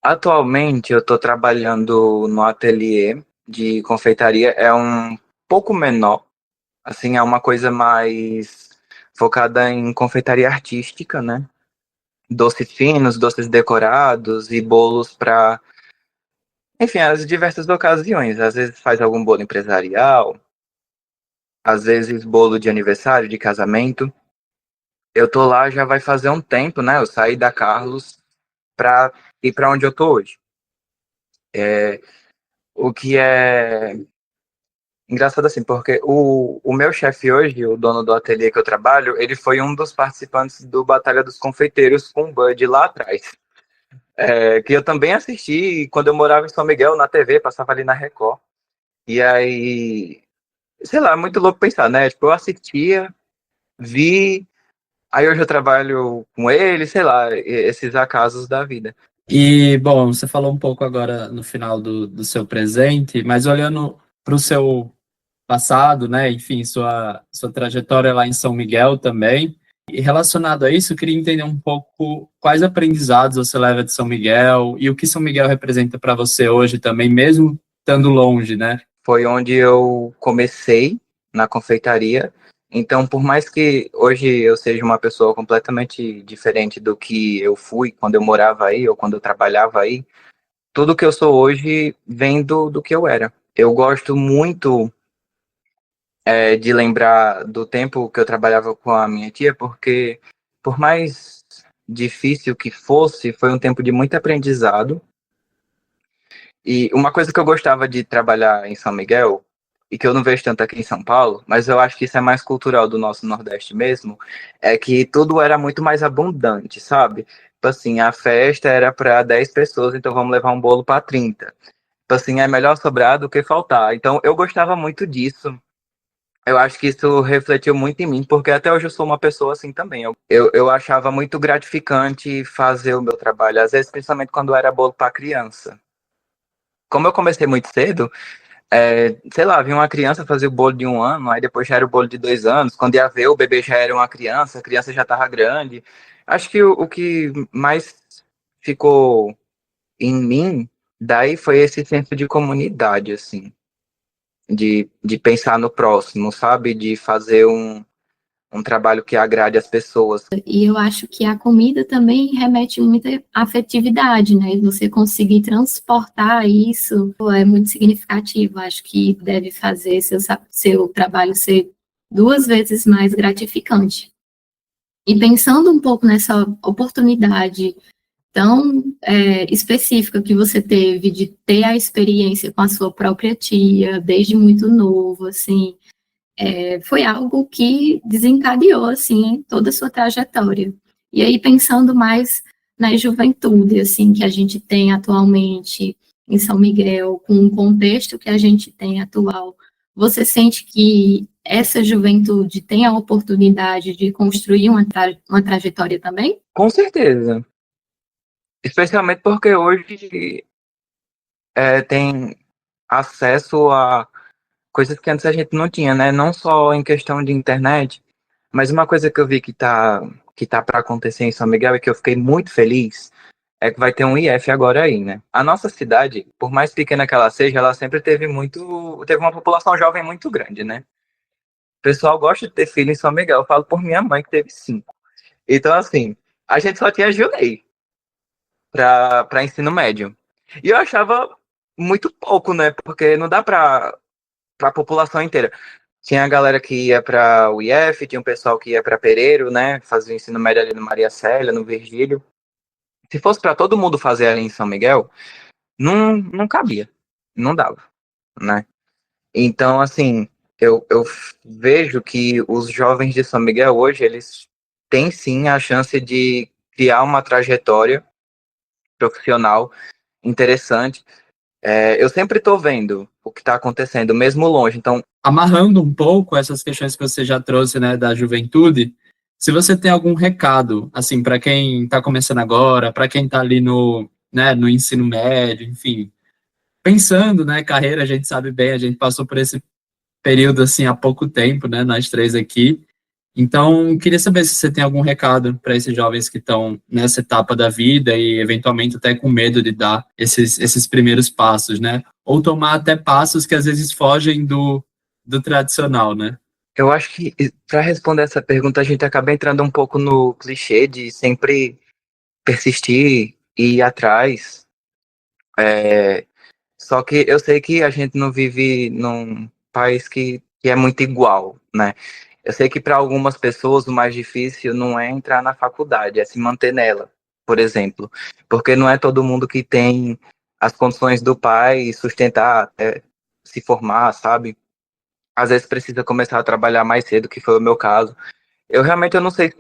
Atualmente eu estou trabalhando no ateliê de confeitaria, é um pouco menor, assim, é uma coisa mais focada em confeitaria artística, né? Doces finos, doces decorados e bolos para, enfim, as diversas ocasiões. Às vezes faz algum bolo empresarial, às vezes bolo de aniversário, de casamento. Eu tô lá já vai fazer um tempo, né? Eu saí da Carlos para ir para onde eu tô hoje. O que é engraçado assim, porque o meu chefe hoje, o dono do ateliê que eu trabalho, ele foi um dos participantes do Batalha dos Confeiteiros com o Bud lá atrás. Que eu também assisti quando eu morava em São Miguel, na TV, passava ali na Record. E aí, sei lá, é muito louco pensar, né? Tipo, eu assistia, vi, aí hoje eu trabalho com ele, sei lá, esses acasos da vida. E, bom, você falou um pouco agora no final do seu presente, mas olhando para o seu passado, né? Enfim, sua trajetória lá em São Miguel também. E relacionado a isso, eu queria entender um pouco quais aprendizados você leva de São Miguel e o que São Miguel representa para você hoje também, mesmo estando longe, né? Foi onde eu comecei na confeitaria. Então, por mais que hoje eu seja uma pessoa completamente diferente do que eu fui quando eu morava aí ou quando eu trabalhava aí, tudo que eu sou hoje vem do que eu era. Eu gosto muito de lembrar do tempo que eu trabalhava com a minha tia, porque por mais difícil que fosse, foi um tempo de muito aprendizado. E uma coisa que eu gostava de trabalhar em São Miguel, e que eu não vejo tanto aqui em São Paulo, mas eu acho que isso é mais cultural do nosso Nordeste mesmo, é que tudo era muito mais abundante, sabe? Tipo assim, a festa era para 10 pessoas, então vamos levar um bolo para 30. Tipo assim, é melhor sobrar do que faltar. Então eu gostava muito disso. Eu acho que isso refletiu muito em mim, porque até hoje eu sou uma pessoa assim também. Eu achava muito gratificante fazer o meu trabalho, às vezes, principalmente quando era bolo para criança. Como eu comecei muito cedo, sei lá, vinha uma criança fazer o bolo de 1 ano, aí depois já era o bolo de 2 anos. Quando ia ver, o bebê já era uma criança, a criança já estava grande. Acho que o que mais ficou em mim daí foi esse senso de comunidade, assim, de pensar no próximo, sabe? De fazer um trabalho que agrade as pessoas. E eu acho que a comida também remete muita afetividade, né? E você conseguir transportar isso é muito significativo. Acho que deve fazer seu trabalho ser 2 vezes mais gratificante. E pensando um pouco nessa oportunidade tão específica que você teve de ter a experiência com a sua própria tia, desde muito novo, assim, foi algo que desencadeou, assim, toda a sua trajetória. E aí, pensando mais na juventude, assim, que a gente tem atualmente em São Miguel, com o contexto que a gente tem atual, você sente que essa juventude tem a oportunidade de construir uma trajetória também? Com certeza. Especialmente porque hoje tem acesso a coisas que antes a gente não tinha, né? Não só em questão de internet, mas uma coisa que eu vi que tá para acontecer em São Miguel e que eu fiquei muito feliz é que vai ter um IF agora aí, né? A nossa cidade, por mais pequena que ela seja, ela sempre teve uma população jovem muito grande, né? O pessoal gosta de ter filho em São Miguel. Eu falo por minha mãe que teve 5. Então, assim, a gente só tinha Junei para ensino médio. E eu achava muito pouco, né? Porque não dá para a população inteira. Tinha a galera que ia para o IF, tinha um pessoal que ia para Pereiro, né? Fazia o ensino médio ali no Maria Célia, no Virgílio. Se fosse para todo mundo fazer ali em São Miguel, não cabia, não dava, né? Então, assim, eu vejo que os jovens de São Miguel hoje, eles têm sim a chance de criar uma trajetória profissional interessante. Eu sempre estou vendo o que está acontecendo, mesmo longe. Então, Amarrando um pouco essas questões que você já trouxe, né, da juventude, se você tem algum recado, assim, para quem está começando agora, para quem está ali no, né, no ensino médio, enfim, pensando, né, carreira, a gente sabe bem, a gente passou por esse período, assim, há pouco tempo, né, nós três aqui, Então, queria saber se você tem algum recado para esses jovens que estão nessa etapa da vida e, eventualmente, até com medo de dar esses primeiros passos, né? Ou tomar até passos que, às vezes, fogem do tradicional, né? Eu acho que, para responder essa pergunta, a gente acaba entrando um pouco no clichê de sempre persistir e ir atrás. Só que eu sei que a gente não vive num país que é muito igual, né? Eu sei que para algumas pessoas o mais difícil não é entrar na faculdade, é se manter nela, por exemplo. Porque não é todo mundo que tem as condições do pai sustentar, se formar, sabe? Às vezes precisa começar a trabalhar mais cedo, que foi o meu caso. Eu não sei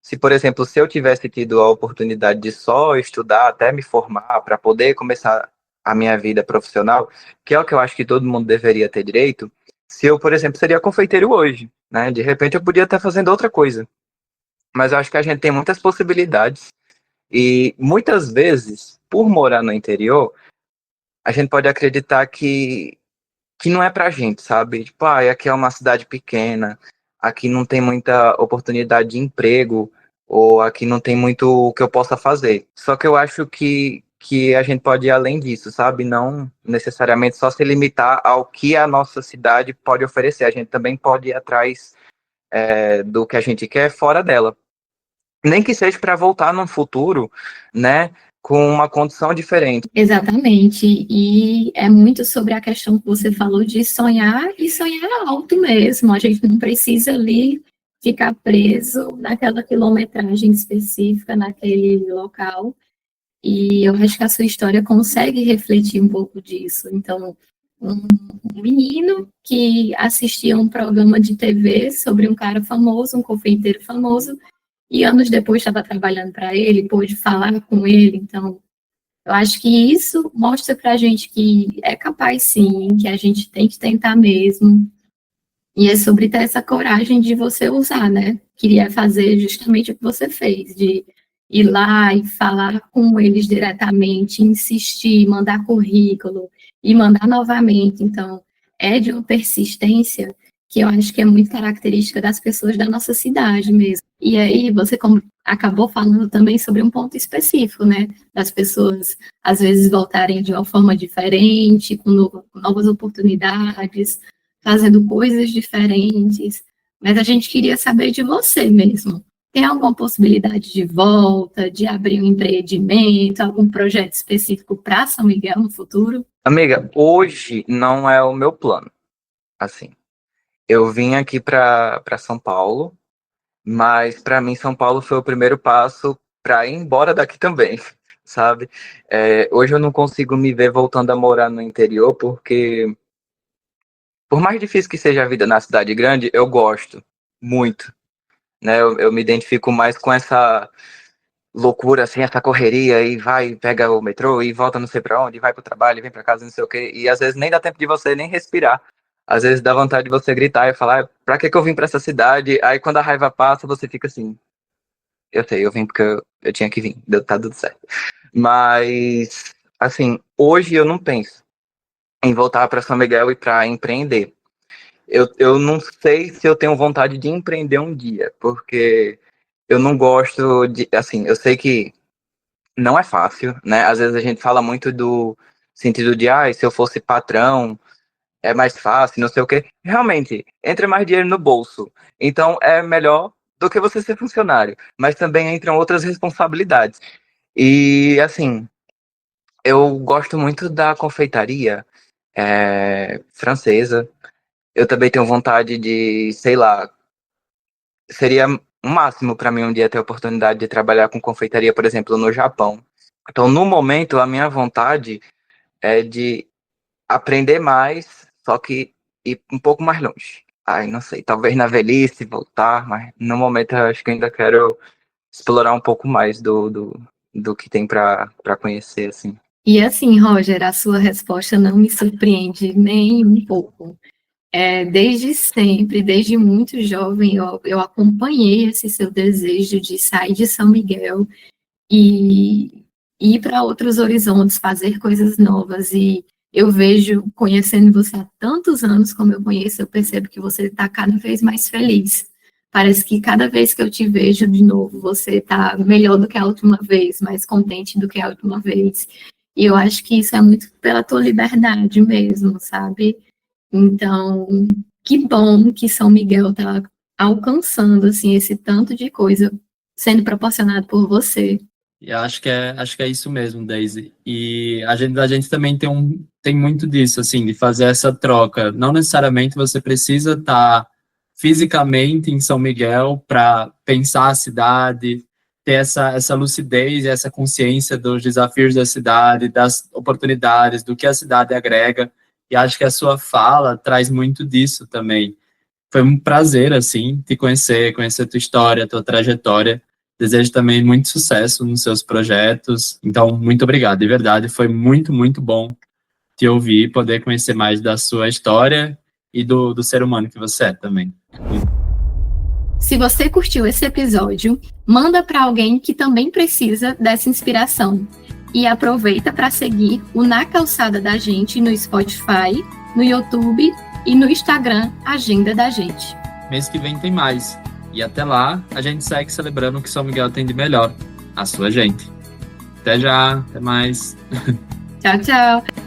se, por exemplo, se eu tivesse tido a oportunidade de só estudar até me formar para poder começar a minha vida profissional, que é o que eu acho que todo mundo deveria ter direito, se eu, por exemplo, seria confeiteiro hoje, né? De repente eu podia estar fazendo outra coisa. Mas eu acho que a gente tem muitas possibilidades e muitas vezes, por morar no interior, a gente pode acreditar que não é pra gente, sabe? Tipo, aqui é uma cidade pequena, aqui não tem muita oportunidade de emprego, ou aqui não tem muito o que eu possa fazer. Só que eu acho que a gente pode ir além disso, sabe? Não necessariamente só se limitar ao que a nossa cidade pode oferecer. A gente também pode ir atrás do que a gente quer fora dela. Nem que seja para voltar num futuro, né? Com uma condição diferente. Exatamente, e é muito sobre a questão que você falou de sonhar e sonhar alto mesmo. A gente não precisa ali ficar preso naquela quilometragem específica, naquele local. E eu acho que a sua história consegue refletir um pouco disso. Então, um menino que assistia um programa de TV sobre um cara famoso, um confeiteiro famoso, e anos depois estava trabalhando para ele, pôde falar com ele. Então, eu acho que isso mostra para a gente que é capaz sim, que a gente tem que tentar mesmo. E é sobre ter essa coragem de você usar, né? Queria fazer justamente o que você fez, de ir lá e falar com eles diretamente, insistir, mandar currículo e mandar novamente. Então, é de uma persistência que eu acho que é muito característica das pessoas da nossa cidade mesmo. E aí, você acabou falando também sobre um ponto específico, né? Das pessoas, às vezes, voltarem de uma forma diferente, com novas oportunidades, fazendo coisas diferentes, mas a gente queria saber de você mesmo. Tem alguma possibilidade de volta, de abrir um empreendimento, algum projeto específico para São Miguel no futuro? Amiga, hoje não é o meu plano. Assim, eu vim aqui para São Paulo, mas para mim São Paulo foi o primeiro passo para ir embora daqui também, sabe? Hoje eu não consigo me ver voltando a morar no interior, porque por mais difícil que seja a vida na cidade grande, eu gosto muito, né? Eu me identifico mais com essa loucura, assim, essa correria, e vai, pega o metrô, e volta não sei pra onde, e vai pro trabalho, e vem pra casa, não sei o quê, e às vezes nem dá tempo de você nem respirar. Às vezes dá vontade de você gritar e falar, pra que eu vim pra essa cidade? Aí quando a raiva passa, você fica assim, eu sei, eu vim porque eu tinha que vir, tá tudo certo. Mas, assim, hoje eu não penso em voltar pra São Miguel e pra empreender. Eu não sei se eu tenho vontade de empreender um dia, porque eu não gosto de, assim, eu sei que não é fácil, né? Às vezes a gente fala muito do sentido de, se eu fosse patrão, é mais fácil, não sei o quê. Realmente, entra mais dinheiro no bolso. Então, é melhor do que você ser funcionário. Mas também entram outras responsabilidades. E, assim, eu gosto muito da confeitaria francesa. Eu também tenho vontade de, sei lá, seria um máximo para mim um dia ter a oportunidade de trabalhar com confeitaria, por exemplo, no Japão. Então, no momento, a minha vontade é de aprender mais, só que ir um pouco mais longe. Ai, não sei, talvez na velhice voltar, mas no momento eu acho que ainda quero explorar um pouco mais do que tem para conhecer, assim. E assim, Roger, a sua resposta não me surpreende nem um pouco. Desde sempre, desde muito jovem, eu acompanhei esse seu desejo de sair de São Miguel e ir para outros horizontes, fazer coisas novas. E eu vejo, conhecendo você há tantos anos como eu conheço, eu percebo que você está cada vez mais feliz, Parece que cada vez que eu te vejo de novo, você tá melhor do que a última vez, mais contente do que a última vez. E eu acho que isso é muito pela tua liberdade mesmo, sabe? Então, que bom que São Miguel tá alcançando, assim, esse tanto de coisa sendo proporcionado por você. E acho que é isso mesmo, Daisy. E a gente também tem muito disso, assim, de fazer essa troca. Não necessariamente você precisa estar fisicamente em São Miguel para pensar a cidade, ter essa lucidez e essa consciência dos desafios da cidade, das oportunidades, do que a cidade agrega. E acho que a sua fala traz muito disso também. Foi um prazer, assim, te conhecer a tua história, a tua trajetória. Desejo também muito sucesso nos seus projetos. Então, muito obrigado, de verdade. Foi muito, muito bom te ouvir, poder conhecer mais da sua história e do ser humano que você é também. Se você curtiu esse episódio, manda para alguém que também precisa dessa inspiração. E aproveita para seguir o Na Calçada da Gente no Spotify, no YouTube e no Instagram Agenda da Gente. Mês que vem tem mais. E até lá, a gente segue celebrando o que São Miguel tem de melhor, a sua gente. Até já, até mais. Tchau, tchau.